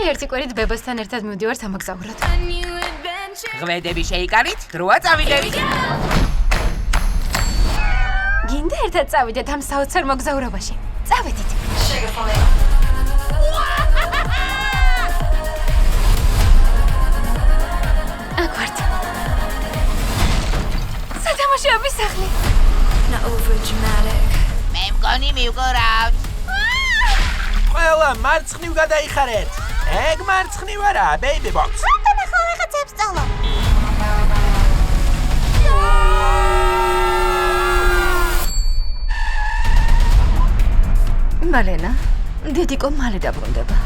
ერთი კვირით ბებასთან ერთად მივდივარ სამოგზაუროდ. ღვედები შეიკარით, დროა წავიდებით. გინდა ერთად წავიდეთ ამ საოცარ მოგზაურობაში. წავედით. აქ ვართ. სადამაშოების სახლი. მე მგონი მივგორავთ. ყველა მარცხნივ გადაიხარეთ. ეგ მარცხნივ არა, baby box. მალენა, დედიკო მალე დაბრუნდება.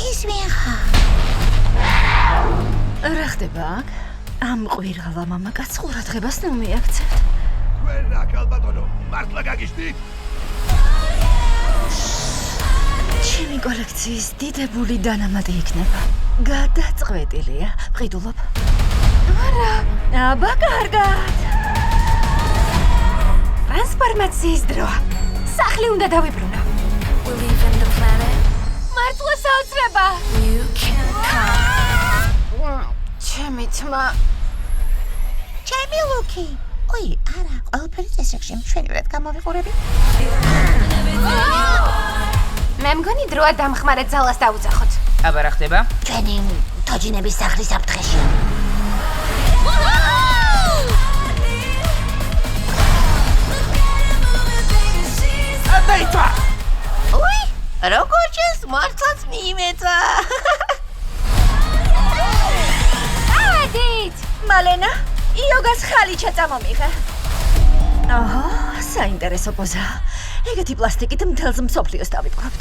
ის ვინ ხარ? რა ხდება აქ? ამ ყვირღალა მამაკაც ყურადღებას ნუ მიაქცევთ. თქვენ აქ ალბათონო, მართლა გაგიშტით? ჩემი კოლექციის დიდებული დანამატი იქნება. გადაწყვეტილია. ვყიდულობ. არა, აბა კარგად. ტრანსფორმაციის დროა. სახლი უნდა დავიბრუნო. მართლა საოცრება. ჩემი თმა. ჩემი ლუკი. ой, არა, ყველაფერი წესრიგში მშვენივრად გამოვიყურები. მე მგონი დროა დამხმარე ძალას დაუძახოთ. აბა რა ხდება? ჩვენი თოჯინების სახლის საფრთხეში. დაიწვა. ой, როგორ ჩეს მართლაც მიიმეცა. ავედით! მალენა, იოგას ხალიჩა წამომიღე. აჰა, საინტერესო პოზა. ეგეთი პლასტიკით მთელს მსოფლიოს დავიტყვევთ.